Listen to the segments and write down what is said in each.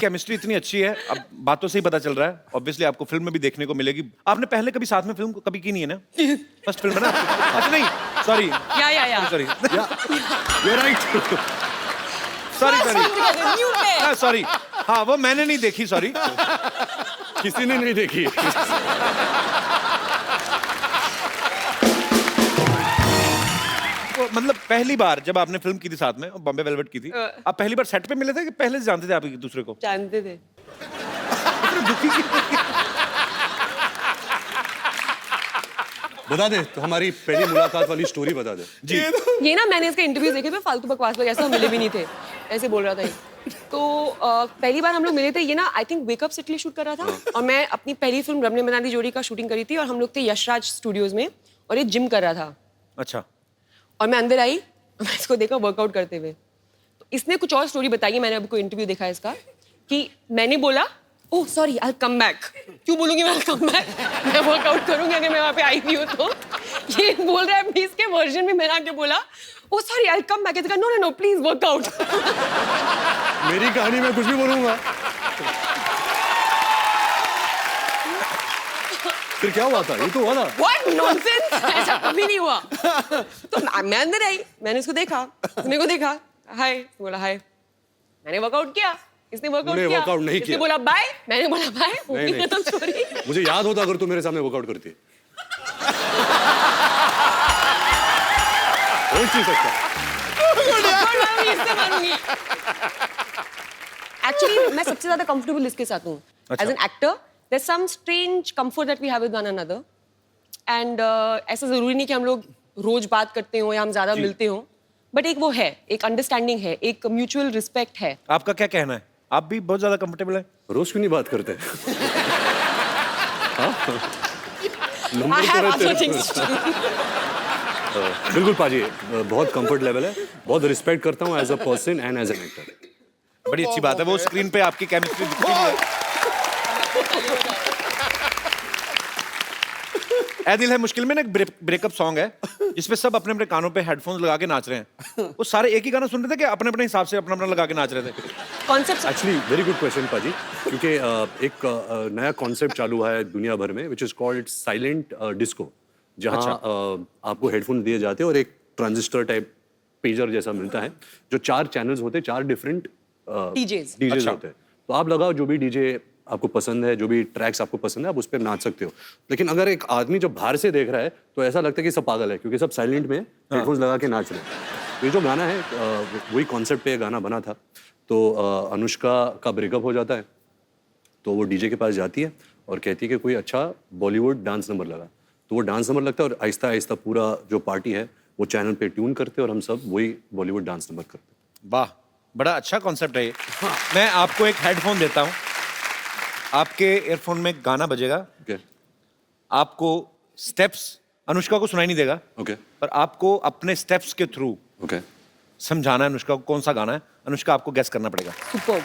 Chemistry इतनी अच्छी है, अब बातों से ही पता चल रहा है, ऑब्वियसली आपको फिल्म में भी देखने को मिलेगी। आपने पहले कभी साथ में फिल्म कभी की नहीं है ना? फर्स्ट फिल्म है ना? अच्छा नहीं, sorry sorry You're right. Sorry, हाँ वो मैंने नहीं देखी, सॉरी। किसी ने नहीं देखी। तो मतलब पहली बार जब आपने फिल्म की थी साथ में, बॉम्बे वेलवेट की थी, आप पहली बार सेट पे मिले थे कि पहले से जानते थे आप एक दूसरे को? जानते थे। बता दे तो हमारी पहली मुलाकात वाली स्टोरी बता दे। जी। ये ना मैंने इसके इंटरव्यू देखे थे, फालतू बकवास लोग ऐसा मिले भी नहीं थे, ऐसे बोल रहा था ये। तो पहली बार हम लोग मिले थे, ये ना I think wake up city shoot कर रहा था और मैं अपनी पहली फिल्म रब ने बना दी जोड़ी का शूटिंग करी थी और हम लोग थे यशराज स्टूडियोज में और ये जिम कर रहा था। अच्छा। और मैं अंदर आई, मैं इसको देखा वर्कआउट करते हुए। तो इसने कुछ और स्टोरी बताई है, मैंने अभी कोई इंटरव्यू देखा है इसका, कि मैंने बोला oh sorry I come back. क्यों बोलूंगी मैं कम बैक? मैं वर्कआउट करूंगी अगर मैं वहां पे आई भी हूँ तो। ये बोल रहा है अपनी इसके वर्जन में, मैंने आके बोला oh sorry I come back. No no no please work out. मेरी कहानी में कुछ भी बोलूंगा। फिर क्या हुआ था? ये तो हुआ था। What nonsense! ऐसा कभी नहीं हुआ। तो मैं अंदर आई, मैंने इसको देखा, मेरे को देखा, हाय, बोला हाय। मैंने वर्कआउट किया, इसने वर्कआउट किया। वर्कआउट नहीं इसने किया। बोला बाय, मैंने बोला बाय। नहीं, नहीं। खत्म स्टोरी। मुझे याद होता अगर तू मेरे सामने वर्कआउट करती। हो नहीं सकता। Actually, मैं सबसे ज्यादा कंफर्टेबल इसके साथ हूँ। अच्छा। As an actor, there's some strange comfort that we have with one another. And ऐसा जरूरी नहीं कि हम लोग रोज बात करते हो या हम ज्यादा मिलते हो, बट एक वो है, एक अंडरस्टैंडिंग है, एक म्यूचुअल रिस्पेक्ट है। आपका क्या कहना है? आप भी बहुत ज्यादा कंफर्टेबल है? रोज क्यों नहीं बात करते? I have other things to do. बिल्कुल पाजी, बहुत कंफर्ट लेवल है, बहुत रिस्पेक्ट करता हूँ as a person and as an actor. बड़ी अच्छी बात है, वो स्क्रीन पे आपकी केमिस्ट्री दिखती है। ऐ दिल है मुश्किल में ना एक ब्रेकअप सॉन्ग है जिसपे सब अपने अपने कानों पे हेडफोन्स लगा के नाच रहे हैं। वो सारे एक ही गाना सुन रहे थे कि अपने अपने हिसाब से अपना अपना लगा के नाच रहे थे? Concept actually very good question पाजी, क्योंकि एक नया कॉन्सेप्ट चालू हुआ है दुनिया भर में which is called silent disco, जहाँ आपको हेडफोन दिए जाते हैं और एक ट्रांजिस्टर टाइप पेजर जैसा मिलता है, जो 4 चैनल्स होते हैं, 4 डिफरेंट DJs. डीजेस होते हैं। तो आप लगाओ जो भी डीजे आपको पसंद है, जो भी ट्रैक्स आपको पसंद है, आप उस पर नाच सकते हो। लेकिन अगर एक आदमी जब बाहर से देख रहा है तो ऐसा लगता है कि सब पागल है, क्योंकि सब साइलेंट में हेडफोन्स लगा के नाच रहे हैं। तो ये जो गाना है वही कॉन्सेप्ट पे ये गाना बना था। तो अनुष्का का ब्रेकअप हो जाता है, तो वो डीजे के पास जाती है और कहती है कि कोई अच्छा बॉलीवुड डांस नंबर लगा। तो वो डांस नंबर लगता है और आहिस्ता आहिस्ता पूरा जो पार्टी है वो चैनल पे ट्यून करते हैं और हम सब वही बॉलीवुड डांस नंबर करते हैं। वाह, बड़ा अच्छा कॉन्सेप्ट है ये। मैं आपको एक हेडफोन देता हूँ, आपके ईयरफोन में गाना बजेगा, ओके आपको स्टेप्स अनुष्का को सुनाई नहीं देगा, ओके पर आपको अपने स्टेप्स के थ्रू ओके समझाना है अनुष्का को कौन सा गाना है। अनुष्का आपको गेस करना पड़ेगा। Superb.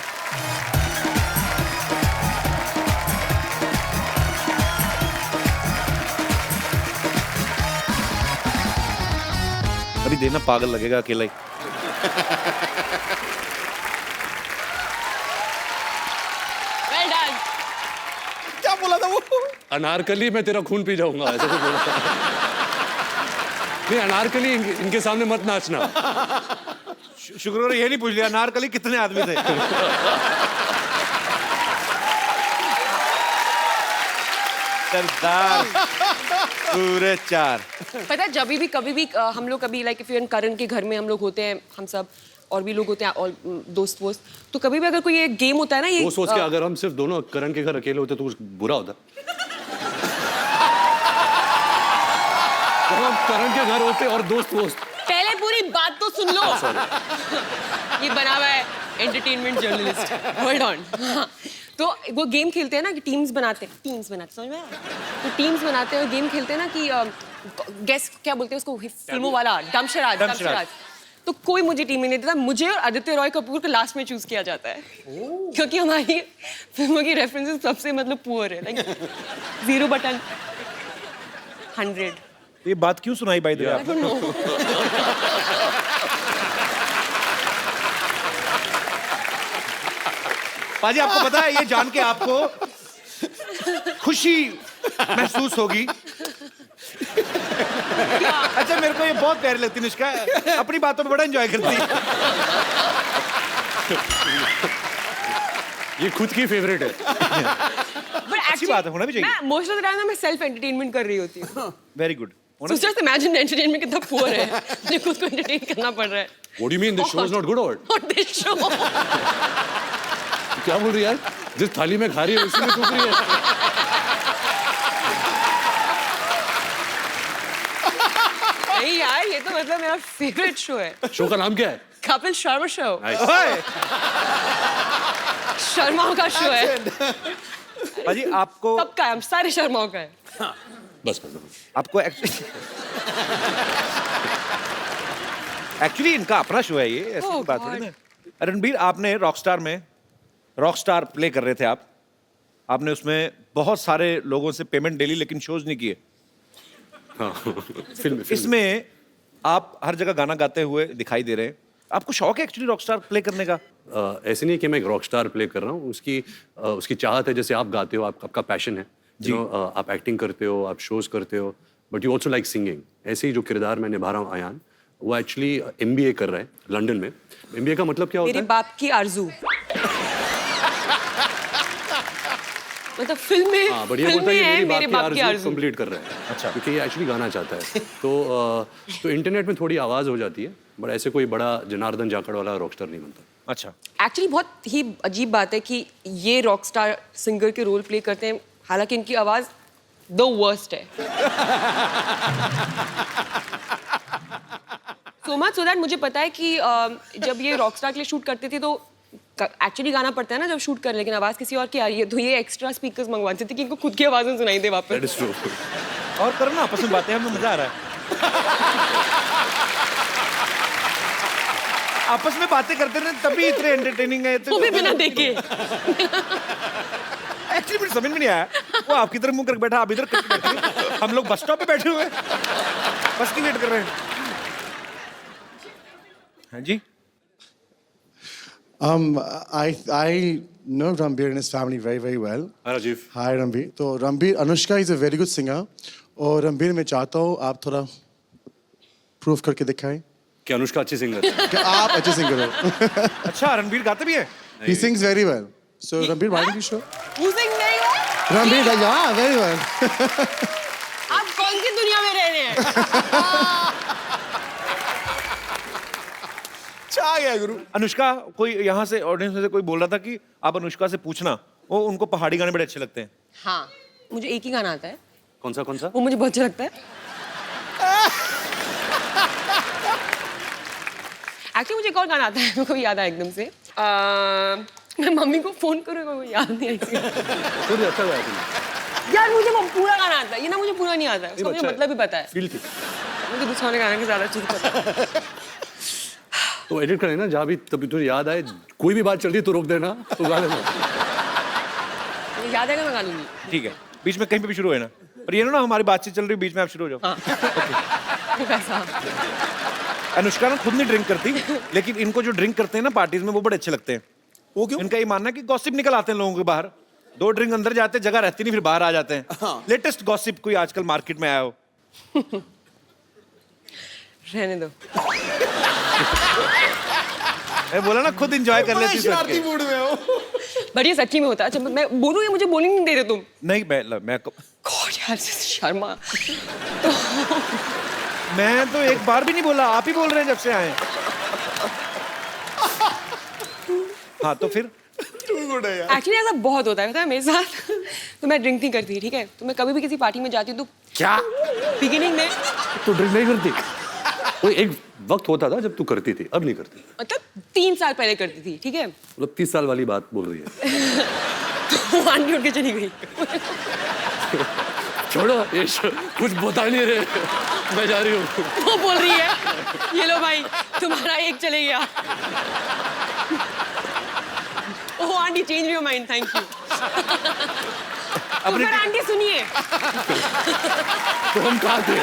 अभी देना पागल लगेगा अकेला ही। Well done. क्या बोला था वो? अनारकली मैं तेरा खून पी जाऊंगा, ऐसा कुछ बोला था। नहीं, अनारकली इनके सामने मत नाचना। शुक्र है ये नहीं पूछ लिया अनारकली कितने आदमी थे। सरदार पूरे 4। पता है जब भी कभी भी हम लोग कभी लाइक इफ करण के घर में हम लोग होते हैं, हम सब और भी लोग होते हैं और दोस्त वोस्त, तो कभी भी अगर कोई ये गेम होता है ना, ये वो सोच के अगर हम सिर्फ दोनों करण के घर अकेले होते तो कुछ बुरा होता। तो हम करण के घर होते और दोस्त वोस्त। पहले पूरी बात तो सुन लो। ये बना हुआ है एंटरटेनमेंट जर्नलिस्ट, होल्ड ऑन। तो वो गेम खेलते हैं ना कि टीम्स बनाते हैं, समझ में आया? तो टीम्स बनाते हैं और गेम खेलते हैं ना कि गेस क्या बोलते हैं उसको, फिल्मों वाला डमशराज। तो कोई मुझे टीम में नहीं देता, मुझे और आदित्य रॉय कपूर को लास्ट में चूज किया जाता है, क्योंकि हमारी फिल्मों की रेफरेंसेस सबसे मतलब पुअर है, लाइक 0 बटन 100। ये बात क्यों सुनाई by the way? I don't know. पाजी आपको पता है ये जान के आपको खुशी महसूस होगी। अच्छा मेरे को ये बहुत प्यारी लगती है निष्का, अपनी बातों में बड़ा एंजॉय करती है। ये खुद की फेवरेट है। अच्छी बात है, होना भी चाहिए। मैं मोस्ट ऑफ द टाइम ना मैं सेल्फ एंटरटेनमेंट कर रही होती हूँ। Very good. So just imagine entertainment कितना पुअर है, मुझे खुद को एंटरटेन करना पड़ रहा है। What do you mean this show is not good or what? Not this show. क्या बोल रही है यार? जिस थाली में खा रही है उसी में थूक रही है। नहीं यार, ये तो मतलब मेरा फेवरेट शो है। शो का नाम क्या है? कपिल शर्मा शो। ओए, शर्माओं का शो है। पाजी आपको सबका है, हम सारे शर्माओं का है। बस आपको एक्चुअली इनका अपना शो है ये, ऐसी Oh कोई बात God. थोड़ी ना। रणबीर, आपने रॉकस्टार में रॉकस्टार प्ले कर रहे थे आप, आपने उसमें बहुत सारे लोगों से पेमेंट डेली लेकिन शोज नहीं किए। हाँ, फिल्म इसमें आप हर जगह गाना गाते हुए दिखाई दे रहे हैं। आपको शौक है एक्चुअली रॉकस्टार प्ले करने का? ऐसे नहीं कि मैं एक रॉक स्टार प्ले कर रहा हूँ, उसकी चाहत है, जैसे आप गाते हो, आपका पैशन है जी, आप एक्टिंग करते हो, आप शोज करते हो, but you also like singing. ऐसे ही जो किरदार मैं निभा रहा हूँ आयान, वो एक्चुअली MBA कर रहा है लंदन में। MBA का मतलब क्या होता मेरे है? बाप की आरज़ू। मतलब फिल्म में, हाँ, बढ़िया फिल्म बोलता है में कि है मेरी बाप की आरज़ू आरज़ू। कंप्लीट कर रहा है। अच्छा। क्योंकि ये एक्चुअली गाना चाहता है। तो इंटरनेट में थोड़ी आवाज़ हो जाती है, बट ऐसे कोई बड़ा जनार्दन जाखड़ वाला रॉकस्टार नहीं बनता। अच्छा, एक्चुअली बहुत ही अजीब बात है कि ये रॉकस्टार सिंगर के रोल प्ले करते हैं, हालांकि इनकी आवाज द वर्स्ट है। सो मच सो दैट मुझे पता है कि जब ये रॉकस्टार के लिए शूट करते थे तो एक्चुअली गाना पड़ता है ना जब शूट कर, लेकिन आवाज किसी और की आ रही है तो ये एक्स्ट्रा स्पीकर्स मंगवाते थे कि इनको खुद की आवाजें सुनाई दे वापस। That is true. और करो ना आपस में बातें, हमें मजा आ रहा है। आपस में बातें करते रहे तभी इतने एंटरटेनिंग है। वो भी बिना देखे। एक्चुअली मुझे समझ में नहीं आया, वो आपकी तरफ मुंह करके बैठा, आप इधर करके बैठे हो। हम लोग बस स्टॉप पे बैठे हुए हैं, बस की वेट कर रहे हैं। हाँ जी। I know Ranbir and his family very very well. Hi Rajiv. Hi Ranbir. तो Ranbir, Anushka is a very good singer. और Ranbir मैं चाहता हूँ आप थोड़ा प्रूफ करके दिखाएं कि अनुष्का अच्छी सिंगर है। कि आप अच्छे सिंगर हो। अच्छा, रणबीर गाते भी है? He sings very well. So Ranbir, why don't you show? Who's नहीं हो? Ranbir, yeah, very well. आप कौन सी दुनिया में रह रहे हैं? आ गया गुरु। अनुष्का, कोई यहाँ से ऑडियंस में से कोई बोल रहा था कि आप अनुष्का से पूछना, वो उनको पहाड़ी गाने बड़े अच्छे लगते हैं। हाँ, मुझे एक ही गाना आता है। कौन सा? वो मुझे बहुत अच्छा लगता है। एक्चुअली मुझे एक और गाना आता है, मेरे को याद आया एकदम से। मैं मम्मी को फोन करूँगा, वो याद नहीं आई। फिर अच्छा गाया तुमने। यार मुझे वो पूरा गाना आता है, ये ना मुझे पूरा नहीं आता है, उसका मुझे मतलब भी पता है। फील की। मुझे दूसरे वाले गाने का ज्यादा चीज पता है। तो एडिट करें ना, जहाँ भी तभी तुझे याद आए, कोई भी बात चल रही है तो रोक देना, तो गा लेना। मुझे याद आएगा मैं गा लूंगी। ठीक है, बीच में कहीं पे भी शुरू है ना, और ये ना हमारी बातचीत चल रही है, बीच में आप शुरू हो जाओ। वैसा। अनुष्का ना खुद नहीं ड्रिंक करती, लेकिन इनको जो ड्रिंक करते हैं ना पार्टीज में वो बड़े अच्छे लगते हैं। वो क्यों? इनका ये मानना है कि गॉसिप निकल आते हैं लोगों के बाहर, 2 ड्रिंक अंदर जाते हैं, जगह रहती नहीं, फिर बाहर आ जाते हैं। लेटेस्ट गॉसिप कोई आजकल मार्केट में आया हो? रहने दो। मैं बोला ना खुद एंजॉय कर लेती शरारती मूड में हो। बढ़िया सच्ची में होता है। अच्छा मैं बोलूँ या मुझे बोलने नहीं दे रहे तुम? नहीं, मैं गॉड यार शर्मा। मैं तो एक बार भी नहीं बोला, आप ही बोल रहे हैं जब से आए। हाँ तो फिर एक्चुअली ऐसा बहुत होता है, पता है मेरे साथ। तो मैं ड्रिंक नहीं करती, ठीक है? तो मैं कभी भी किसी पार्टी में जाती हूँ तो क्या बिगिनिंग में तो ड्रिंक नहीं करती? वो एक वक्त होता था जब तू करती थी, अब नहीं करती। मतलब 3 साल पहले करती थी, ठीक है? मतलब 30 साल वाली बात बोल रही है। तो आंटी उठ के चली गई। छोड़ो ये कुछ बता नहीं रहे, मैं जा रही हूँ। वो बोल रही है ये लो भाई तुम्हारा एक चले गया। Oh aunty change your mind, thank you. अब आंटी सुनिए। तो हम कहाँ थे?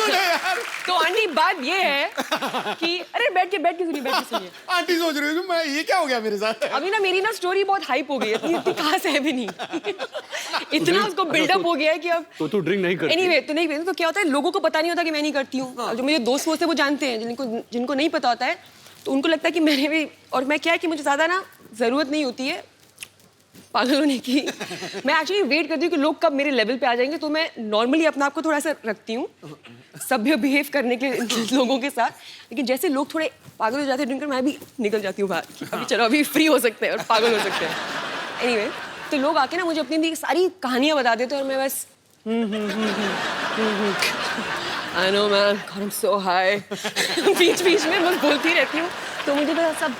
यार तो आंटी बात ये है कि अरे बैठ के सुनिए आंटी सोच रही हो कि मैं ये क्या हो गया मेरे साथ? अभी ना मेरी ना स्टोरी बहुत हाइप हो गई है, इतनी खास है भी नहीं। इतना उसको बिल्डअप हो गया है कि अब तो तू ड्रिंक नहीं करती? एनीवे तो नहीं, तो क्या होता है लोगों को पता नहीं होता कि मैं नहीं करती हूँ। जो मेरे दोस्त होते हैं वो जानते हैं, जिनको नहीं पता होता है तो उनको लगता है कि मैंने भी, और मैं क्या है कि मुझे ज़्यादा ना ज़रूरत नहीं होती है पागल होने की। मैं एक्चुअली वेट करती हूँ कि लोग कब मेरे लेवल पे आ जाएंगे, तो मैं नॉर्मली अपने आप को थोड़ा सा रखती हूँ सभ्य बिहेव करने के लिए लोगों के साथ। लेकिन जैसे लोग थोड़े पागल हो जाते हैं ड्रिंक कर, मैं भी निकल जाती हूँ बाहर। अभी चलो अभी फ्री हो सकते हैं और पागल हो सकते हैं। एनीवे तो लोग आके ना मुझे अपनी सारी कहानियाँ बता देते हैं और मैं बस I know man, God I'm so high। बीच में बस बोलती रहती हूँ, तो मुझे तो सब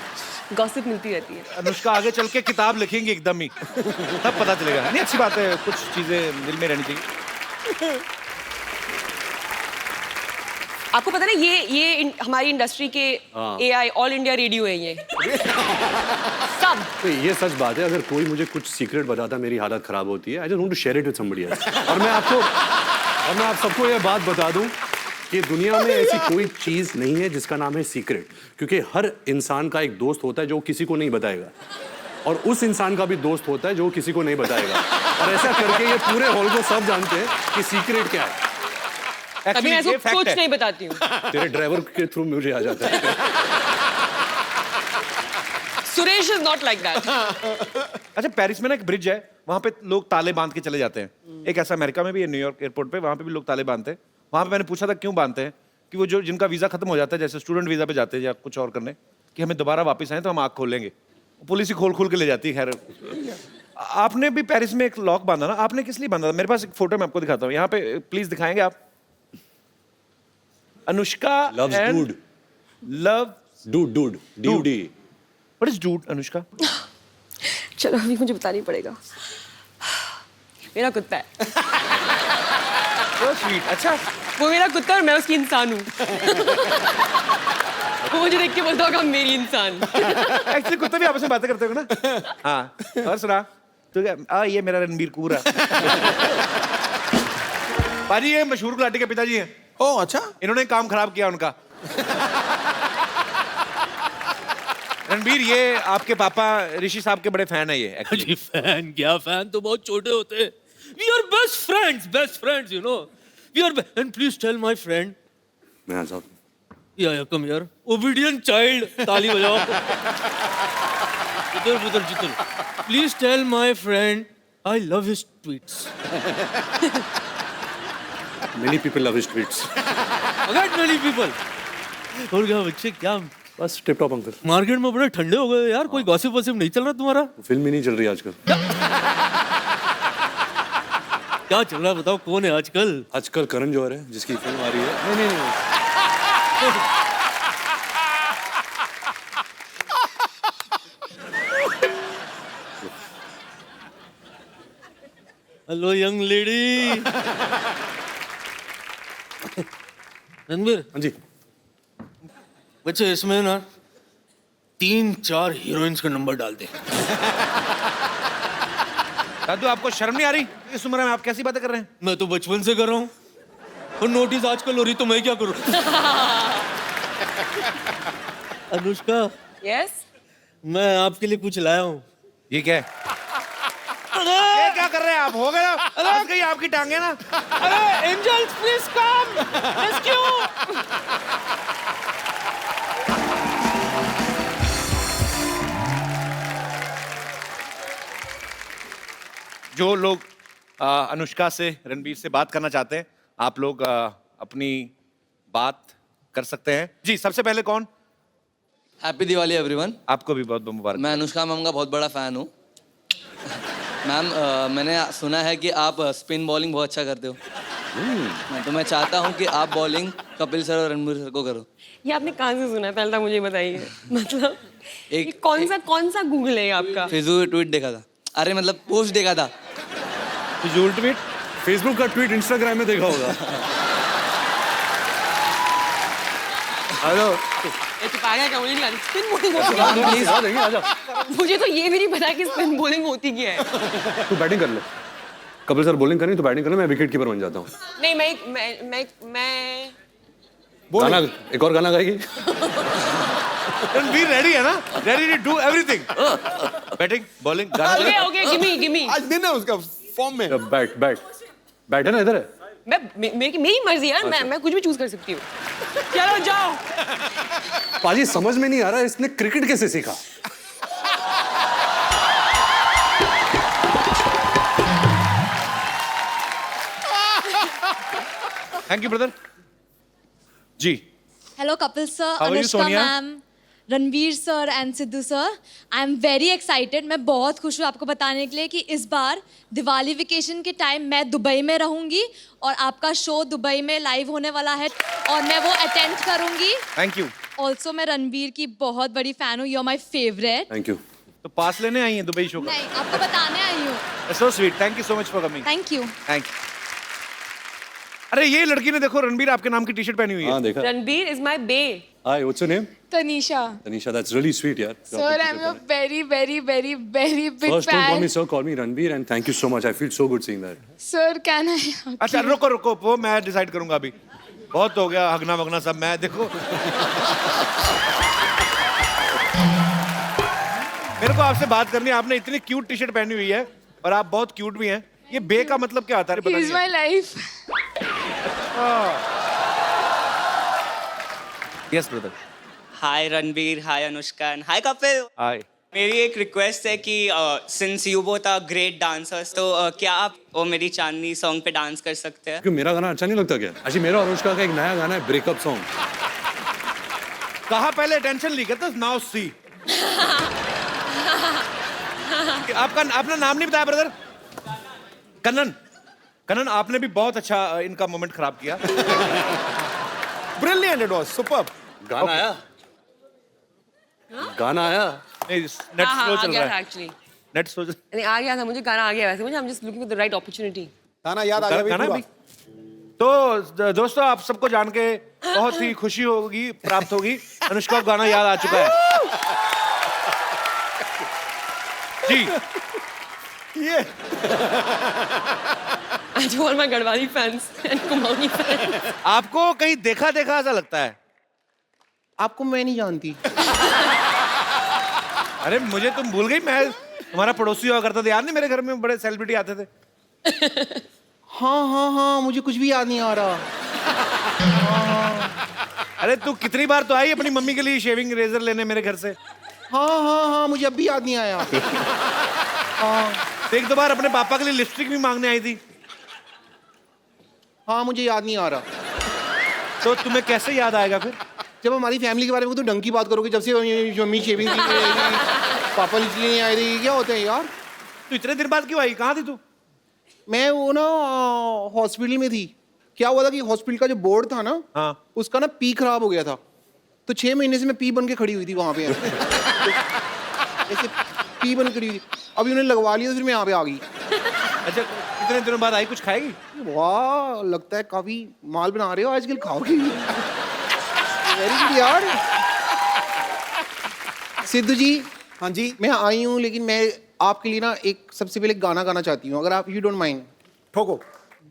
गॉसिप मिलती रहती है। अनुष्का आगे चल के किताब लिखेंगी एकदम ही, तब पता चलेगा। नहीं, अच्छी बात है, कुछ चीजें दिल में रहनी चाहिए। आपको पता ना ये हमारी इंडस्ट्री के AI ऑल इंडिया रेडियो है ये। सब तो ये सच बात है, अगर कोई मुझे कुछ सीक्रेट बताता मेरी हालत खराब होती है, I just want to share it with somebody else. और मैं आप सबको ये बात बता दूं कि दुनिया में ऐसी कोई चीज नहीं है जिसका नाम है सीक्रेट, क्योंकि हर इंसान का एक दोस्त होता है जो किसी को नहीं बताएगा, और उस इंसान का भी दोस्त होता है जो किसी को नहीं बताएगा, और ऐसा करके ये पूरे हॉल को सब जानते हैं कि सीक्रेट क्या है। कभी मैं Actually, ये ऐसा fact कुछ है। नहीं बताती हूँ। तेरे ड्राइवर के थ्रू मुझे आ जाता है। Suresh is not like that. अच्छा, पेरिस में ना एक ब्रिज है, वहां पे लोग ताले बांध के चले जाते हैं। एक ऐसा अमेरिका में भी है, न्यूयॉर्क एयरपोर्ट पे, वहां पे भी लोग ताले बांधते हैं। वहां पे मैंने पूछा था क्यों बांधते हैं, कि वो जो जिनका वीजा खत्म हो जाता है, जैसे स्टूडेंट वीजा पे जाते हैं या कुछ और करने, कि हमें दोबारा वापस आए तो हम आँख खोलेंगे। पुलिस ही खोल के ले जाती है। खैर, आपने भी पेरिस में एक लॉक बांधा ना, आपने किस लिए बांधा था? मेरे पास एक फोटो मैं आपको दिखाता हूँ, यहाँ पे प्लीज दिखाएंगे आप? Anushka Loves dude. Love Dude, DUD। What is dude Anushka? चलो अभी मुझे बताना ही पड़ेगा। मेरा कुत्ता है, So sweet। अच्छा, वो मेरा कुत्ता और मैं उसकी इंसान हूँ। वो मुझे देख के बोलता होगा मेरी इंसान। एक्चुअली कुत्ते भी आपस में बातें करते हो ना? हाँ, और सुना तो क्या, ये मेरा रणबीर कपूर है। पाजी ये मशहूर गुलाटी के पिताजी हैं। ओह अच्छा। इन्होंने काम खराब किया उनका। रणबीर, ये आपके पापा ऋषि साहब के बड़े फैन है ये एक्चुअली। जी फैन क्या, फैन तो बहुत छोटे होते हैं। We are best friends you know. We are and please tell my friend, मैं साहब या कम हियर, ओबीडिएंट चाइल्ड, ताली बजाओ। इधर जितल, please tell my friend I love his tweets. Many people love his tweets. Again many people. और क्या बच्चे, क्या बस टिप टॉप अंकल। मार्केट में बड़े ठंडे हो गए यार, कोई गॉसिप वॉसिप नहीं चल रहा तुम्हारा? फिल्म ही नहीं चल रही आजकल। क्या चल रहा है बताओ, कौन है आजकल? आजकल करण जौहर है जिसकी फिल्म आ रही है। नहीं। Hello young lady. रणबीर, हाँ जी। बच्चे इसमें ना 3-4 हीरोइंस का नंबर डाल दे। दादू, आपको शर्म नहीं आ रही? इस उम्र में आप कैसी बातें कर रहे हैं? मैं तो बचपन से कर रहा हूँ, और नोटिस आजकल हो रही तो मैं क्या करूँ? अनुष्का, यस मैं आपके लिए कुछ लाया हूँ। ये क्या है? ये क्या कर रहे हैं आप? हो गया ना? फंस गई आपकी टांगे ना। अरे एंजल्स प्लीज कम रेस्क्यू। जो लोग अनुष्का से, रणबीर से बात करना चाहते हैं, आप लोग अपनी बात कर सकते हैं। जी, सबसे पहले कौन? Happy Diwali everyone. आपको भी बहुत बहुत मुबारक। मैं अनुष्का मैम का बहुत बड़ा फ़ैन हूँ। मैम, मैंने सुना है कि आप स्पिन बॉलिंग बहुत अच्छा करते हो। तो मैं चाहता हूँ कि आप बॉलिंग कपिल सर और रणबीर सर को करो। ये आपने कहाँ से सुना है? पहले तो मुझे बताइए। मतलब एक- ये कौन सा गूगल है ये आपका? फेसबुक पे ट्वीट देखा था, अरे मतलब पोस्ट देखा था। फिजूल ट्वीट? फेसबुक का ट्वीट इंस्टाग्राम में देखा होगा। हेलो, ये तो पागल है, मुझे नहीं लगता स्पिन बॉलिंग होती क्या है? प्लीज आ जाएंगे, आ जा। मुझे तो ये भी नहीं पता कि स्पिन बॉलिंग होती क्या है। तू बैटिंग कर ले। कपिल सर बॉलिंग करें तो बैटिंग कर ले, मैं विकेट कीपर बन जाता हूँ। नहीं, मैं गाना, एक और गाना गाएगी? रणबीर रेडी है ना? Ready to do everything. Batting, bowling, गाना। ओके गिमी आज दिन है उसका फॉर्म में। बैट है ना, इधर है। मेरी मर्जी यार, मैं कुछ भी चूज कर सकती हूँ। चलो जाओ। पाजी समझ में नहीं आ रहा इसने क्रिकेट कैसे सीखा? Thank you brother ji. Hello, Kapil sir, How are you, Anushka Sonia? ma'am, Ranveer sir and Sidhu sir. I am very excited. मैं बहुत खुश हूँ आपको बताने के लिए कि इस बार दिवाली वेकेशन के टाइम मैं दुबई में रहूँगी और आपका शो दुबई में लाइव होने वाला है और मैं वो अटेंड करूँगी। Thank you. ऑल्सो मैं रणवीर की बहुत बड़ी फैन हूँ। You are my favourite. Thank you. तो पास लेने आई हैं दुबई शो का? नहीं, आपको बताने आई हूँ। So sweet, thank you so much for coming. Thank you. Thank you. अरे ये लड़की ने देखो रणबीर आपके नाम की टी शर्ट पहनी हुई है। हाँ देखा। Ranbir is my bae. Hi, what's your name? Tanisha. Tanisha, that's really sweet, यार। Sir, I'm a very, very, very, very big First, don't call fan. me sir, call me Ranveer, and thank you so much. I feel so good seeing that. Sir, can I? अच्छा रुको रुको, वो मैं decide करूंगा अभी। बहुत हो गया हगना वगना सब। मैं देखो मेरे को आपसे बात करनी है। आपने इतनी क्यूट टी शर्ट पहनी हुई है और आप बहुत क्यूट भी हैं। ये बे का मतलब क्या आता है? He's my life. Yes brother. Hi Ranbir, hi Anushka, hi Kapil. Hi. मेरी एक रिक्वेस्ट है कि since you both are great dancers, तो क्या आप वो मेरी चांदनी सॉन्ग पे डांस कर सकते हैं? क्यों, मेरा गाना अच्छा नहीं लगता क्या? अच्छा, मेरा और अनुष्का का एक नया गाना है, ब्रेकअप सॉन्ग। कहा पहले टेंशन ली कहते नाउ सी। आपका अपना नाम नहीं बताया ब्रदर? कन्नन। कन्नन, आपने भी बहुत अच्छा इनका मोमेंट खराब किया। Brilliant, it was superb. गाना आया? गाना आया? नहीं, नेट स्लो चल रहा है एक्चुअली। Net slow. नहीं, आ गया था मुझे, गाना आ गया वैसे मुझे। I am just looking for the right opportunity. गाना याद आ गया गाना पूरा। भी। तो दोस्तों, आप सबको जान के बहुत ही खुशी होगी, प्राप्त होगी। अनुष्का को गाना याद आ चुका है जी। ये To all my Garhwali fans and Kumaoni fans. आपको कहीं देखा देखा ऐसा लगता है? आपको मैं नहीं जानती। अरे मुझे तुम भूल गई। मैं तुम्हारा पड़ोसी हुआ करता था, याद नहीं? मेरे घर में बड़े सेलिब्रिटी आते थे। हाँ, मुझे कुछ भी याद नहीं आ रहा। अरे तू कितनी बार तो आई अपनी मम्मी के लिए शेविंग रेजर लेने मेरे घर से। हाँ, मुझे अब भी याद नहीं आया। एक दो बार अपने पापा के लिए लिपस्टिक भी मांगने आई थी। हाँ, मुझे याद नहीं आ रहा। तो तुम्हें कैसे याद आएगा फिर? जब हमारी फैमिली के बारे में तो ढंग की बात करोगे। जब से मम्मी शेविंग की पापा इसलिए नहीं आए थे। क्या होता है यार? तू इतने दिन बाद क्यों आई? कहाँ थी तू? मैं वो ना हॉस्पिटल में थी। क्या हुआ था कि हॉस्पिटल का जो बोर्ड था ना, हाँ। उसका ना पी खराब हो गया था। तो 6 महीने से मैं पी बन के खड़ी हुई थी वहां पे। ऐसे पी बन खड़ी हुई थी। अभी उन्हें लगवा लिया, फिर मैं यहाँ पे आ गई। अच्छा, इतने दिनों बाद आई, कुछ खाएगी? वाह, लगता है काफी माल बना रहे हो आजकल, खाओगी। वेरी गुड यार। सिद्धू जी। हाँ जी। मैं आई हूँ, लेकिन मैं आपके लिए ना एक सबसे पहले गाना गाना चाहती हूँ, अगर आप यू डोंट माइंड। ठोको।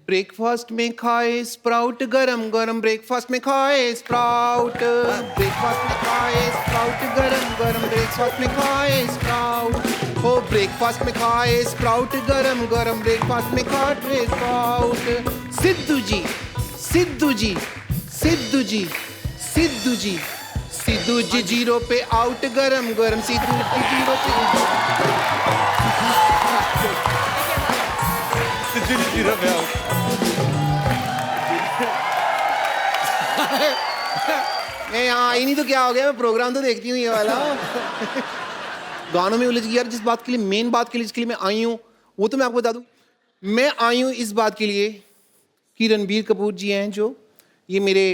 ब्रेकफास्ट में खाए स्प्राउट, गरम गरम ब्रेकफास्ट में खाए स्प्राउट। ब्रेकफास्ट में खाए स्प्राउट, गरम गरम ब्रेकफास्ट में खाए स्प्राउट। हो ब्रेकफास्ट में खाए स्प्राउट, गरम गरम ब्रेकफास्ट में खाए स्प्राउट। सिद्धू जी, सिद्धू जी, सिद्धू जी, सिद्धू जी, सिद्धू जी 0 पे आउट, गरम गरम सिद्धू जी 0 पे मैं यहाँ आई नहीं तो क्या हो गया? मैं प्रोग्राम तो देखती हूँ ये वाला। गानों में उलझ गई यार। जिस बात के लिए, मेन बात के लिए जिसके लिए मैं आई हूँ, वो तो मैं आपको बता दूँ। मैं आई हूँ इस बात के लिए कि रणबीर कपूर जी हैं जो, ये मेरे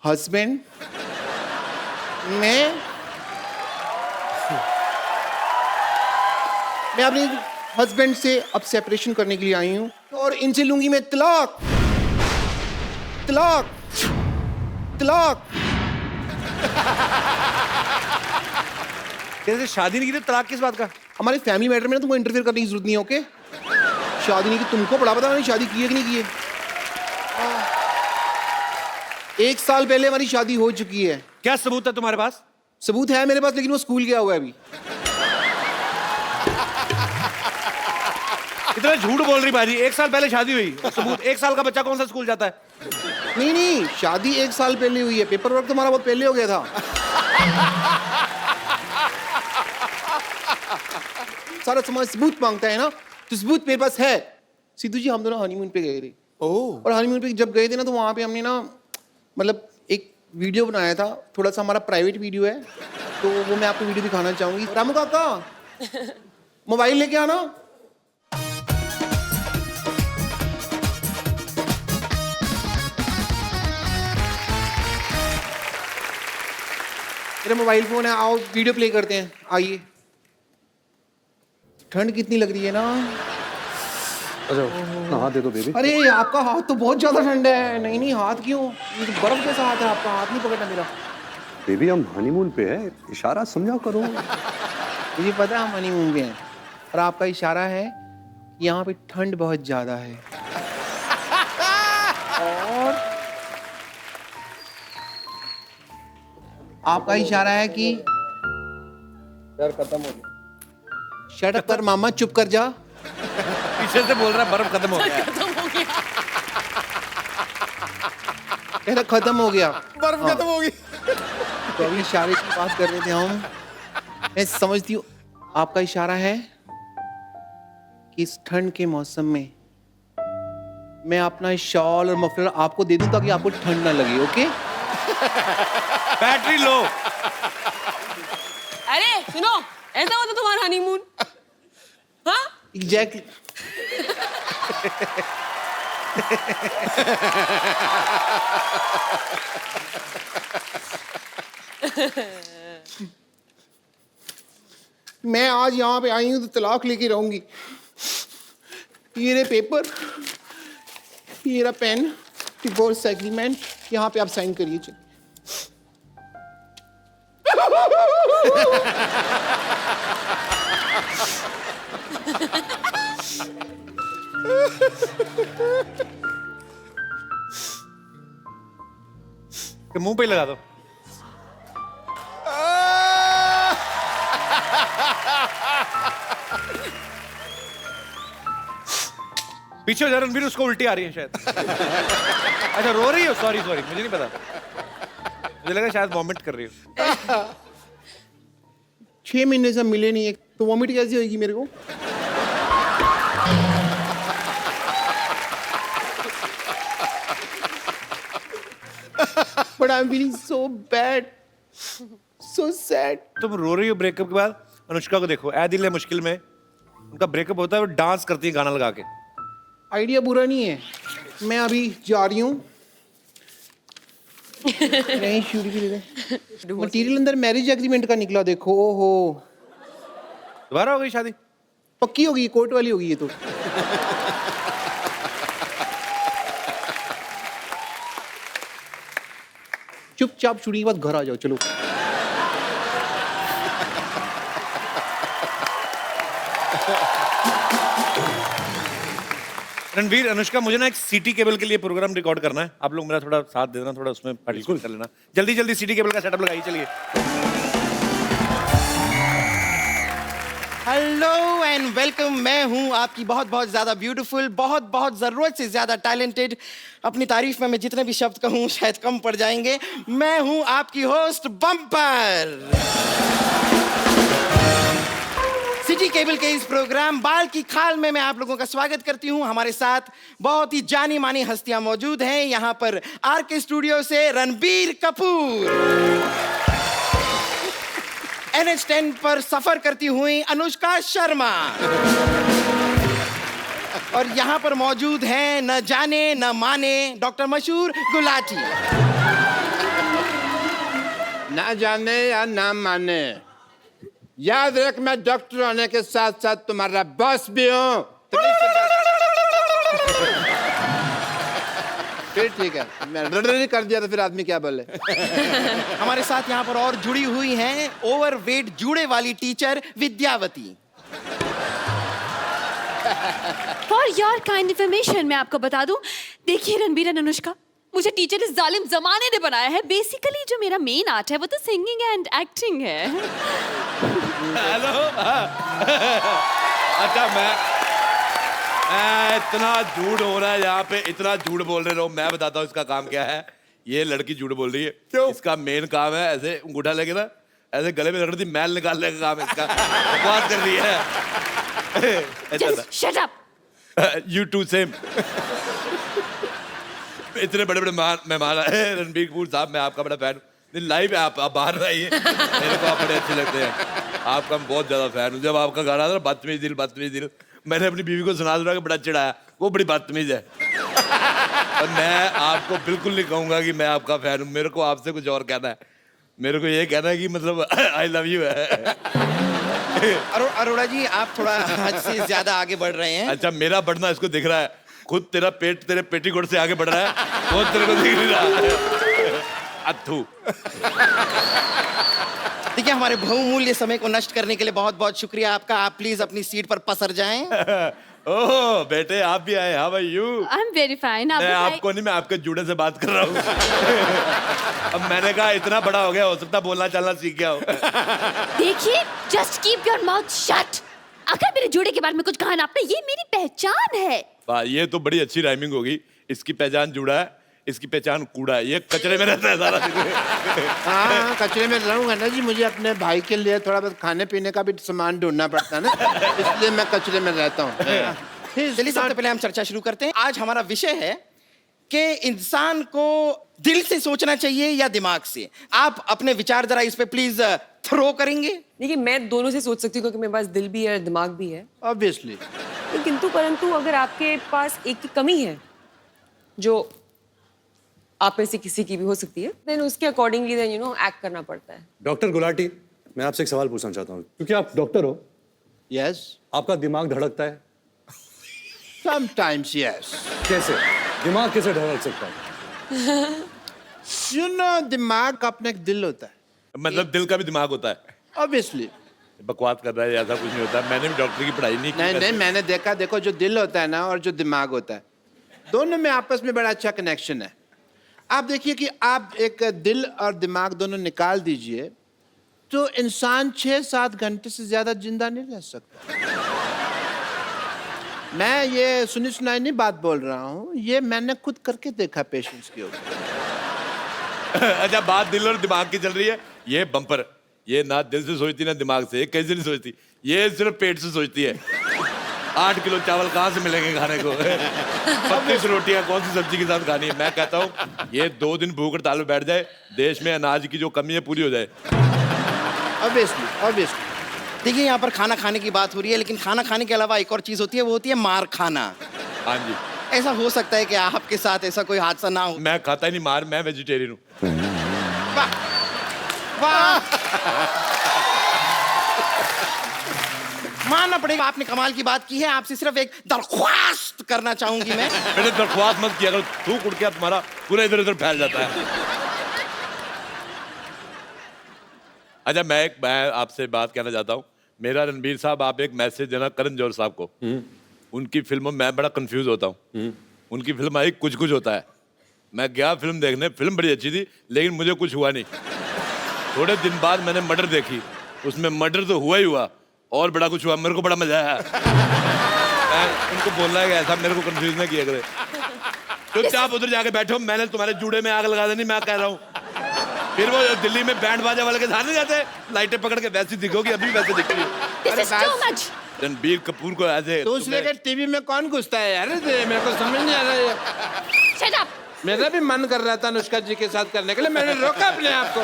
हस्बैंड। मैं अपने हस्बैंड से अब सेपरेशन करने के लिए आई हूँ और इनसे लूंगी मैं तलाक, तलाक, तलाक। कैसे शादी नहीं की तो तलाक किस बात का? हमारे फैमिली मैटर में ना तुमको इंटरफेयर करने की जरूरत नहीं है, ओके? शादी नहीं की, तुमको बड़ा पता, मैंने शादी की है कि नहीं की है। 1 साल पहले हमारी शादी हो चुकी है। क्या सबूत है तुम्हारे पास? सबूत है मेरे पास, लेकिन वो स्कूल गया हुआ है अभी। इतना झूठ बोल रही बाजी, 1 साल पहले शादी हुई, सबूत 1 साल का बच्चा कौन सा स्कूल जाता है? नहीं, शादी 1 साल पहले हुई है, पेपर वर्क तुम्हारा बहुत पहले हो गया था। सारा समाज सबूत मांगता है ना, तो सबूत मेरे पास है। सिद्धू जी, हम दोनों हनीमून पे गए थे। और हनीमून पे जब गए थे ना, तो वहां पे हमने ना मतलब एक वीडियो बनाया था, थोड़ा सा हमारा प्राइवेट वीडियो है, तो वो मैं आपको वीडियो दिखाना चाहूंगी। रामू काका, मोबाइल लेके आना। मेरा मोबाइल फोन है, आओ वीडियो प्ले करते हैं, आइए। ठंड कितनी लग रही है ना। अच्छा हाथ दे दो बेबी। अरे आपका हाथ तो बहुत ज्यादा ठंडा है। नहीं नहीं, हाथ क्यों? ये तो बर्फ जैसा हाथ है आपका, हाथ नहीं पकड़ना मेरा। बेबी हम हनीमून पे है, इशारा समझा करो। मुझे पता है हम हनीमून पे हैं, और आपका इशारा है कि यहाँ पे ठंड बहुत ज्यादा है। और आपका इशारा है कि डर खत्म हो गया। शट अप कर मामा, चुप कर जा। पीछे से बोल रहा है बर्फ खत्म हो गया। कहता खत्म हो गया, बर्फ खत्म हो गई। तो अभी इशारे की बात कर रहे थे हम। मैं समझती हूँ आपका इशारा है कि इस ठंड के मौसम में मैं अपना शॉल और मफलर आपको दे दूं ताकि आपको ठंड ना लगे। ओके? Battery low. अरे सुनो, ऐसा होता तुम्हारा हनीमून? हाँ? एग्जैक्टली। मैं आज यहाँ पे आई हूँ तो तलाक लेके रहूंगी। ये रहे पेपर, ये रहा पेन, डिवोर्स एग्रीमेंट, यहाँ पे आप साइन करिए। चलिए। मुंह पे लगा दो। पीछे हो जा रणवीर, उसको उल्टी आ रही है शायद। अच्छा रो रही हो? सॉरी सॉरी, मुझे नहीं पता, मुझे लगा शायद वॉमिट कर रही हो। 6 महीने से मिले नहीं, तो वॉमिट कैसी होगी मेरे को? But I'm feeling so bad, so sad. तुम रो रही हो ब्रेकअप के बाद? अनुष्का को देखो, ऐ दिल है मुश्किल में, उनका ब्रेकअप होता है, वो डांस करती है गाना लगा के। आइडिया बुरा नहीं है। मैं अभी जा रही हूँ। नहीं, शूट भी दे। मटीरियल अंदर मैरिज एग्रीमेंट का निकला, देखो। ओहो, दोबारा हो गई शादी? पक्की होगी, कोर्ट वाली होगी ये तो। चुपचाप शूटिंग के बाद घर आ जाओ, चलो। रणवीर, अनुष्का, मुझे ना एक सिटी केबल के लिए प्रोग्राम रिकॉर्ड करना है, आप लोग मेरा थोड़ा साथ दे देना, थोड़ा उसमें पार्टिसिपेट कर लेना। जल्दी जल्दी सिटी केबल का सेटअप लगाइए, चलिए। Hello and welcome. मैं हूं आपकी बहुत बहुत ज्यादा ब्यूटीफुल, बहुत बहुत जरूरत से ज्यादा टैलेंटेड। अपनी तारीफ में मैं जितने भी शब्द कहूं शायद कम पड़ जाएंगे। मैं हूं आपकी होस्ट बम्पर। सिटी केबल के इस प्रोग्राम बाल की खाल में मैं आप लोगों का स्वागत करती हूं। हमारे साथ बहुत ही जानी मानी हस्तियां मौजूद हैं। यहां पर आरके स्टूडियो से रणबीर कपूर, NH10 पर सफर करती हुई अनुष्का शर्मा, और यहां पर मौजूद हैं न जाने न माने डॉक्टर मशहूर गुलाटी। ना जाने या ना माने, याद रख मैं डॉक्टर होने के साथ साथ तुम्हारा बॉस भी हूं। फिर ठीक है, मैं कर दिया तो फिर आदमी क्या बोले। हमारे साथ यहाँ पर और जुड़ी हुई हैं ओवरवेट जूड़े वाली teacher Vidyavati. For your kind information मैं आपको बता दूं, देखिए रणबीर एंड अनुष्का, मुझे टीचर इस जालिम जमाने ने बनाया है। बेसिकली जो मेरा मेन आर्ट है वो तो सिंगिंग एंड एक्टिंग है। हेलो। अच्छा मैं इतना झूठ हो रहा है यहाँ पे, इतना झूठ बोल रहे हो। मैं बताता हूँ इसका काम क्या है। ये लड़की झूठ बोल रही है। क्यों? इसका मेन काम है ऐसे अंगूठा लेके ना ऐसे गले में रगड़ दी मैल निकालने का काम है इसका। बकवास कर रही है। Just shut up. You too same. इतने बड़े बड़े मेहमान आए। रणबीर कपूर साहब, मैं आपका बड़ा फैन हूँ। लाइव है आप बाहर रहिए। मेरे को आप बड़े अच्छे लगते हैं। आपका मैं बहुत ज्यादा फैन हूँ। जब आपका गाना था बदतमीज दिल, मैंने अपनी बीवी को सुना कि बड़ा चिढ़ाया, वो बड़ी बदतमीज है। और मैं आपको बिल्कुल नहीं कहूंगा कि मैं आपका फैन हूँ। मेरे को आपसे कुछ और कहना है। मेरे को ये कहना है कि मतलब आई लव यू है। अरोड़ा जी आप थोड़ा हद से ज्यादा आगे बढ़ रहे हैं। अच्छा मेरा बढ़ना इसको दिख रहा है। खुद तेरा पेट तेरे पेटीकोट से आगे बढ़ रहा है, वो तेरे को दिख नहीं रहा। अथू। देखिए हमारे बहुमूल्य समय को नष्ट करने के लिए बहुत बहुत शुक्रिया आपका। आप प्लीज अपनी सीट पर पसर जाएं। ओह बेटे आप भी आए। How are you? I am very fine. मैं आपको नहीं, मैं आपके जूड़े से बात कर रहा हूँ। अब मैंने कहा इतना बड़ा हो गया, हो सकता बोलना चलना सीख गया हो। देखिए just keep your mouth shut. अगर मेरे जोड़े के बारे में कुछ कहा ना आपने, ये मेरी पहचान है। वाह ये तो बड़ी अच्छी राइमिंग होगी। इसकी पहचान जूड़ा है, इसकी पहचान कूड़ा है। ये कचरे में रहता है सारा दिन। हाँ कचरे में रहूंगा ना जी। मुझे अपने भाई के लिए थोड़ा बहुत खाने पीने का भी सामान ढूंढना पड़ता है ना, इसलिए मैं कचरे में रहता हूँ। चलिए सबसे पहले हम चर्चा शुरू करते हैं। आज हमारा विषय है कि इंसान को दिल से सोचना चाहिए या दिमाग से। आप अपने विचार जरा इस पे प्लीज थ्रो करेंगे। देखिए मैं दोनों से सोच सकती हूँ क्योंकि मेरे पास दिल भी है दिमाग भी है। ऑब्वियसली। किंतु परंतु अगर आपके पास एक की कमी है जो आप में से किसी की भी हो सकती है, देन उसके अकॉर्डिंगली देन एक्ट करना पड़ता है। डॉक्टर गुलाटी, मैं आपसे एक सवाल पूछना चाहता हूँ, क्योंकि आप डॉक्टर हो। यस। आपका दिमाग धड़कता है? Sometimes yes. कैसे? दिमाग कैसे धड़क सकता है? यू नो दिमाग का अपना एक दिल होता है। मतलब दिल का भी दिमाग होता है? ऑब्वियसली। बकवास कर रहा है, ऐसा कुछ नहीं होता। मैंने भी डॉक्टर की पढ़ाई नहीं की। नहीं मैंने देखा। देखो जो दिल होता है ना और जो दिमाग होता है, दोनों में आपस में बड़ा अच्छा कनेक्शन है। आप देखिए कि आप एक दिल और दिमाग दोनों निकाल दीजिए तो इंसान 6-7 घंटे से ज्यादा जिंदा नहीं रह सकता। मैं ये सुनी सुनाई नहीं बात बोल रहा हूँ, ये मैंने खुद करके देखा पेशेंट्स के ऊपर। अच्छा बात दिल और दिमाग की चल रही है। ये बम्पर, ये ना दिल से सोचती ना दिमाग से। ये कैसे नहीं सोचती? ये सिर्फ पेट से सोचती है। 8 किलो चावल कहाँ से मिलेंगे खाने को? 32 रोटियां कौन सी सब्जी के साथ खानी है? मैं कहता हूँ ये 2 दिन भूख हड़ताल में बैठ जाए, देश में अनाज की जो कमी है पूरी हो जाए। ऑब्वियसली। देखिए यहाँ पर खाना खाने की बात हो रही है, लेकिन खाना खाने के अलावा एक और चीज होती है, वो होती है मार खाना। हाँ जी। ऐसा हो सकता है कि आपके साथ ऐसा कोई हादसा ना हो। मैं खाता ही नहीं मार, मैं वेजिटेरियन हूँ। वाह मानना पड़ेगा, आपने कमाल की बात की है। आपसे सिर्फ एक दरख्वास्त करना चाहूंगी मैं। मैंने दरख्वास्त मत किया करो, थूक उड़ के तुम्हारा पूरा इधर उधर फैल जाता है। अच्छा मैं आपसे बात कहना चाहता हूँ। मेरा रणबीर साहब आप एक मैसेज देना करण जौहर साहब को। उनकी फिल्मों में मैं बड़ा कंफ्यूज होता हूँ। उनकी फिल्म आई कुछ कुछ होता है। मैं गया फिल्म देखने, फिल्म बड़ी अच्छी थी लेकिन मुझे कुछ हुआ नहीं। थोड़े दिन बाद मैंने मर्डर देखी, उसमें मर्डर तो हुआ ही हुआ और बड़ा कुछ हुआ। मेरे को बड़ा मजा आया। मैं उनको बोलना है कि ऐसा मेरे को कंफ्यूज ना किया करे। चुपचाप उधर जाके बैठो, मैंने तुम्हारे जूड़े में आग लगा देनी, मैं कह रहा हूँ। फिर वो दिल्ली में बैंड बाजा वाले के साथ नहीं जाते, लाइटें पकड़ के वैसी दिखोगी, अभी वैसे दिख रही है। रणबीर कपूर को ऐसे दूसरे के टीवी में कौन घुसता है यार? मेरे को समझ नहीं आ रहा है। Shut up. मेरा भी मन कर रहा था अनुष्का जी के साथ करने के लिए, मैंने रोका अपने आप को।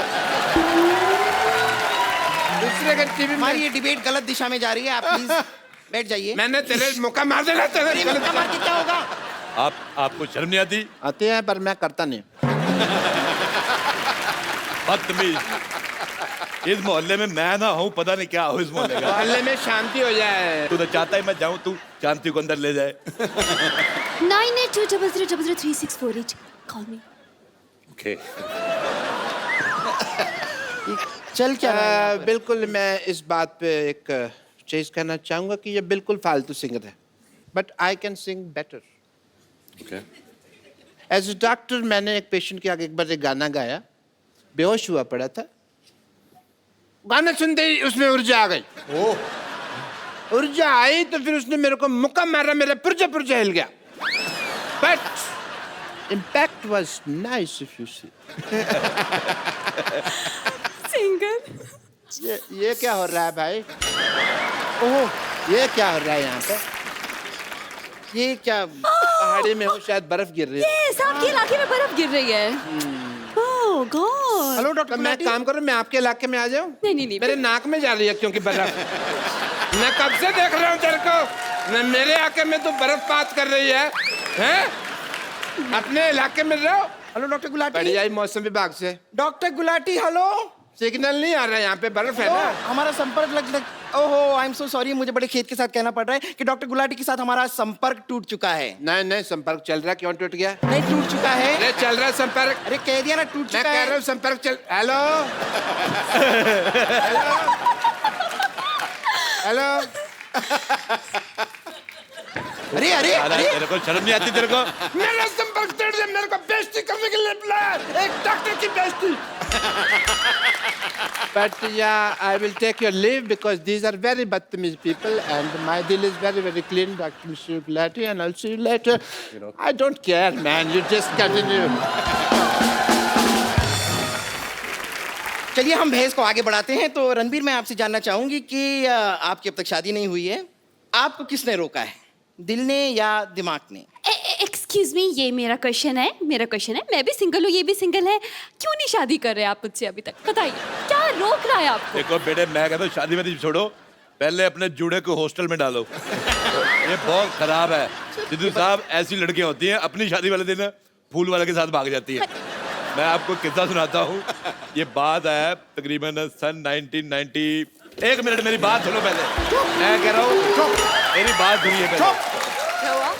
दूसरे के टीवी में। हमारी ये डिबेट गलत दिशा में जा रही है, आप प्लीज बैठ जाइए। मैंने तेरे मौका मार देना। तेरे मौका मार के क्या होगा? आपको शर्म नहीं आती? आती है पर मैं करता नहीं। बदतमीज। इस मोहल्ले में मैं ना हूँ, पता नहीं क्या हो इस मोहल्ले का। मोहल्ले में शांति हो जाए। तू तो चाहता है मैं जाऊँ, तू शांति को अंदर ले जाए। 9820033648. Call me. Okay. चल क्या रहा है? बिल्कुल मैं इस बात पे एक चीज कहना चाहूंगा कि ये बिल्कुल फालतू सिंगर है, but I can sing better. Okay. As a doctor मैंने एक पेशेंट के आगे एक बार एक गाना गाया, बेहोश हुआ पड़ा था। गाना सुनते ही उसमें ऊर्जा आ गई। ऊर्जा आई तो फिर उसने मेरे को मुक्का मारा, मेरा पुर्जा पुर्जा हिल गया। But impact was nice if you see. Singer. ये क्या हो रहा है भाई? ओह, ये क्या हो रहा है यहाँ पे? ये क्या पहाड़ी में हो, शायद बर्फ गिर रही है। यस, आपके इलाके में बर्फ गिर रही है। ओह गॉड। हेलो डॉक्टर, मैं काम करूं, मैं आपके इलाके में आ जाऊं? नहीं। मेरे नाक में जा रही है क्योंकि बर्फ। मैं कब से देख रहा हूं तेरे को, मेरे इलाके में तो बर्फपात कर रही है, हैं? अपने इलाके में रहो। Hello doctor Gulati. बढ़िया ही मौसम विभाग से। Doctor Gulati hello. सिग्नल नहीं आ रहा है, यहाँ पे बर्फ है तो ना। हमारा संपर्क लग ओहो, आई एम सो सॉरी, मुझे बड़े खेद के साथ कहना पड़ रहा है कि डॉक्टर गुलाटी के साथ हमारा संपर्क टूट चुका है। नहीं, संपर्क चल रहा है। क्यों टूट गया? नहीं, टूट चुका है। अरे चल रहा है संपर्क। अरे कह दिया ना, टूट मैं चुका कह है। रहा हूँ संपर्क चल। Hello hello. अरे अरे अरे, तेरे को शर्म नहीं आती तेरे को? मेरा संपर्क तोड़ दिया, मेरे को बेइज्जती करने के लिए बुलाया, एक डॉक्टर की बेइज्जती। But yeah, I will take your leave because these are very bad people and my deal is very, very clean, Dr. Mr. Gulati, and I'll see you later. I don't care, man. You just continue. चलिए हम बहस को आगे बढ़ाते हैं। तो रणबीर, मैं आपसे जानना चाहूंगी कि आपकी अब तक शादी नहीं हुई है, आपको किसने रोका है, दिल ने या दिमाग ने? एक्सक्यूज मी, ये मेरा क्वेश्चन है। मैं भी सिंगल हूँ, ये भी सिंगल है। क्यों नहीं शादी कर रहे आप मुझसे अभी तक? बताइए, क्या रोक रहा है आपको? देखो बेटे, मैं कहता हूँ शादी में नहीं छोड़ो, पहले अपने जूड़े को हॉस्टल में डालो। ये बहुत खराब है सिद्धू साहब। ऐसी लड़कियां होती हैं अपनी शादी वाले दिन फूल वाले के साथ भाग जाती हैं। मैं आपको किस्सा सुनाता हूँ। ये बात है तकरीबन सन 1990। एक मिनट, मेरी बात सुनो पहले। मैं कह रहा हूँ मेरी बात सुनिए पहले। क्या हुआ?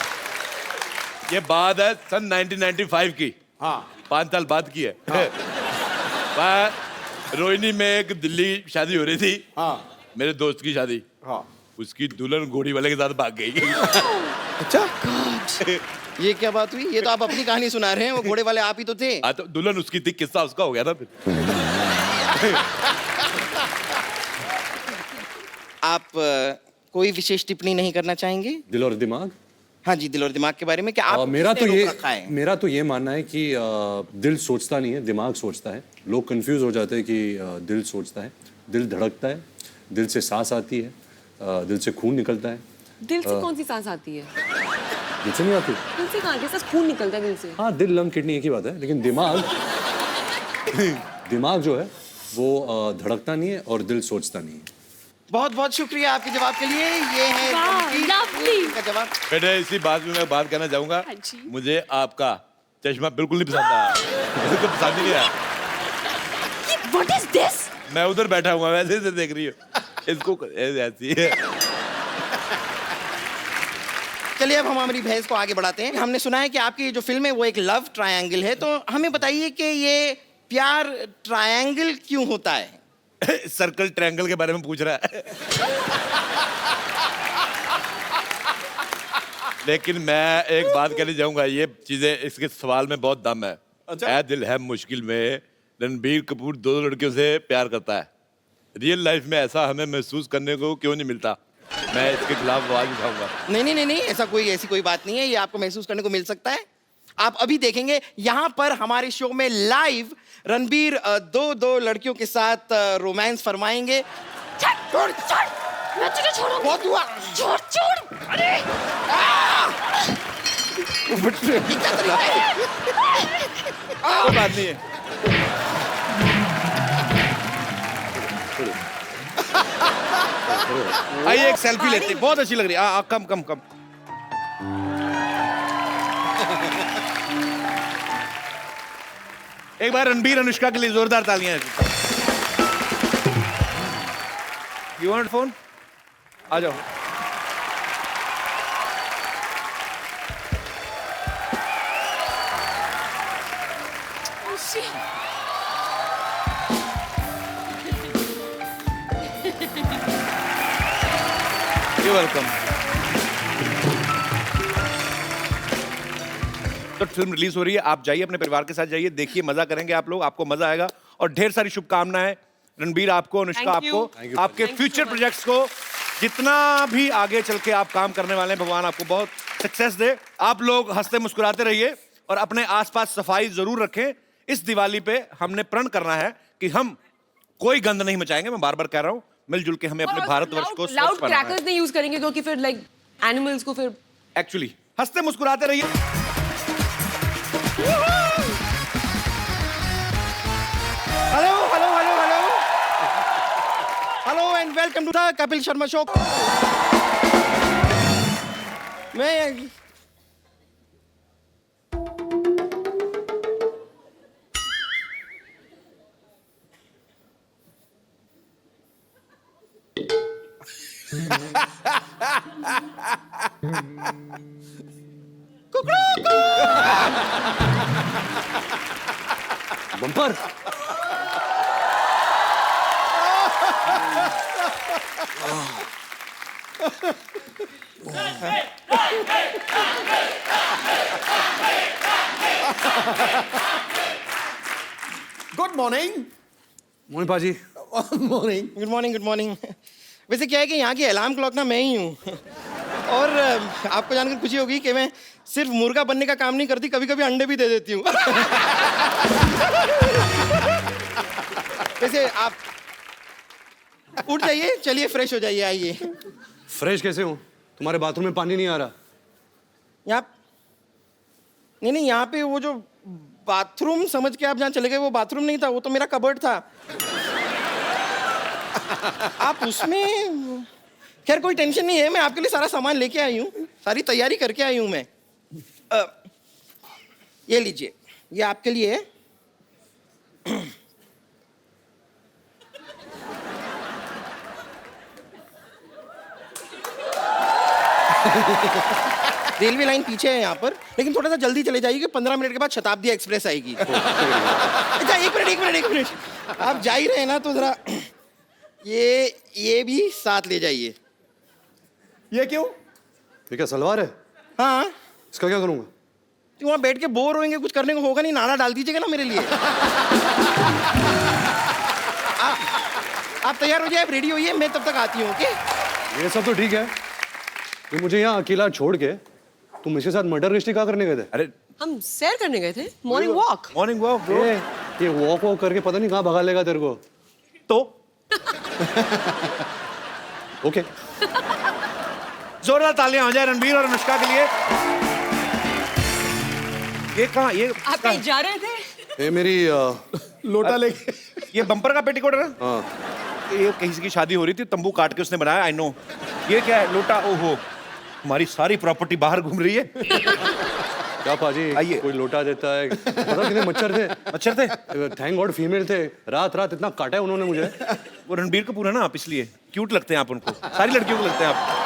ये बात है सन 1995 की। हाँ, 5 साल बाद की है। हाँ। रोहिणी में एक दिल्ली शादी हो रही थी। हाँ। मेरे दोस्त की शादी। हाँ। उसकी दुल्हन घोड़ी वाले के साथ भाग गई। अच्छा, ये क्या बात हुई? ये तो आप अपनी कहानी सुना रहे हैं, वो घोड़े वाले आप ही तो थे। हाँ, तो दुल्हन उसकी थी, किस्सा उसका हो गया ना फिर। आप कोई विशेष टिप्पणी नहीं करना चाहेंगे? दिल और दिमाग? हाँ जी, दिल और दिमाग के बारे में क्या आप मेरा तो ये मानना है कि दिल सोचता नहीं है, दिमाग सोचता है। लोग कंफ्यूज हो जाते हैं कि दिल सोचता है। दिल धड़कता है, दिल से सांस आती है, दिल से खून निकलता है। दिल से कौन सी सांस आती है? दिल से नहीं आती? दिल से कहाँ? कैसा खून निकलता है दिल से? हाँ, दिल, लंग, किडनी एक ही बात है। लेकिन दिमाग जो है वो धड़कता नहीं है और दिल सोचता नहीं है। बहुत बहुत शुक्रिया आपके जवाब के लिए। ये है रणबीर का जवाब। बेटे, इसी बात में मैं बात करना चाहूंगा। मुझे आपका चश्मा बिल्कुल नहीं पसंद आया। बिल्कुल पसंद नहीं आया। What is this? मैं उधर बैठा हुआ, वैसे से देख रही हूँ इसको, ऐसी है। चलिए अब हम हमारी बहस को आगे बढ़ाते हैं। हमने सुना है कि आपकी जो फिल्म है वो एक लव ट्रायंगल है, तो हमें बताइए कि ये प्यार ट्रायंगल क्यों होता है? सर्कल ट्रायंगल के बारे में पूछ रहा है। लेकिन मैं एक बात कहना चाहूंगा, ये चीजें, इसके सवाल में बहुत दम है। ऐ दिल है मुश्किल में रणबीर कपूर 2 लड़कियों से प्यार करता है। रियल लाइफ में ऐसा हमें महसूस करने को क्यों नहीं मिलता? मैं इसके खिलाफ आवाज उठाऊंगा। नहीं, ऐसी कोई बात नहीं है। ये आपको महसूस करने को मिल सकता है। आप अभी देखेंगे यहाँ पर हमारे शो में लाइव रणबीर 2 लड़कियों के साथ रोमांस फरमाएंगे। छोड़, मैं तुझे छोड़ूंगा। बहुत हुआ। छोड़। अरे कोई बात नहीं है। आइए एक सेल्फी लेते हैं, बहुत अच्छी लग रही है। कम। एक बार रणबीर अनुष्का के लिए जोरदार तालियां। You want phone? आ जाओ। You're welcome. तो फिल्म रिलीज हो रही है, आप जाइए अपने परिवार के साथ जाइए, देखिए, मजा करेंगे आप लोग, आपको मजा आएगा। और ढेर सारी शुभकामनाएं रणबीर आपको, अनुष्का Thank you. आपको, आपके फ्यूचर प्रोजेक्ट्स को, जितना भी आगे चल के आप काम करने वाले हैं, भगवान आपको बहुत सक्सेस दे। आप लोग हंसते मुस्कुराते रहिए और अपने आसपास सफाई जरूर रखें। इस दिवाली पे हमने प्रण करना है कि हम कोई गंद नहीं मचाएंगे, मैं बार बार कह रहा हूँ, मिलजुल के हमें अपने भारतवर्ष को लाउड स्वच्छ बनाना है। क्रैकर्स नहीं यूज करेंगे क्योंकि फिर लाइक एनिमल्स को फिर एक्चुअली हंसते मुस्कुराते रहिए। Hello hello hello hello hello and welcome to the Kapil Sharma show. मैं बम्पर। Good morning. मोहन पाजी। Morning good morning good morning. वैसे क्या है कि यहाँ की अलार्म क्लॉक ना मैं ही हूँ और आपको जानकर खुशी होगी कि मैं सिर्फ मुर्गा बनने का काम नहीं करती, कभी कभी अंडे भी दे देती हूँ। वैसे आप उठ जाइए, चलिए फ्रेश हो जाइए, आइए। फ्रेश कैसे हूँ? तुम्हारे बाथरूम में पानी नहीं आ रहा? यहाँ नहीं, यहाँ पे वो जो बाथरूम समझ के आप जहाँ चले गए, वो बाथरूम नहीं था, वो तो मेरा कबर्ड था। आप उसमें, खैर कोई टेंशन नहीं है, मैं आपके लिए सारा सामान लेके आई हूँ, सारी तैयारी करके आई हूँ मैं। ये लीजिए, ये आपके लिए है। रेलवे लाइन पीछे है यहाँ पर, लेकिन थोड़ा सा जल्दी चले जाइए कि 15 मिनट के बाद शताब्दी एक्सप्रेस आएगी। अच्छा एक मिनट आप जा ही रहे हैं ना, तो जरा ये भी साथ ले जाइए। ये क्यों? ये क्या सलवार है? हाँ। इसका क्या करूँगा? तो वहाँ बैठ के बोर होएंगे, कुछ करने को होगा नहीं, नाड़ा डाल दीजिएगा ना मेरे लिए। आप तैयार हो जाए, आप रेडी होइए, मैं तब तक आती हूँ। ओके? ये सब तो ठीक है, ये मुझे यहाँ अकेला छोड़ के तुम इसके साथ मर्डर मिस्ट्री क्या करने गए थे? अरे हम सैर करने गए थे, morning walk. Morning walk bro. ये वॉक करके पता नहीं कहाँ भगा लेगा तेरे को। तो ओके, जोरदार तालियां हो जाए रणबीर और अनुष्का के लिए। ये कहाँ, ये आप कहीं जा रहे थे? ये मेरी लोटा लेके, ये बम्पर का पेटीकोट है ना? हाँ। ये किसी की शादी हो रही थी, तंबू काट के उसने बनाया। I know. ये क्या है? लोटा। ओहो, हमारी सारी प्रॉपर्टी बाहर घूम रही है। क्या पाजी, आइए। कोई लोटा देता है? पता कितने मच्छर थे? मच्छर थे? थैंक गॉड फीमेल थे। रात इतना काटा है उन्होंने मुझे। वो रणबीर कपूर है ना आप, इसलिए क्यूट लगते हैं आप उनको, सारी लड़कियों को लगते हैं आप।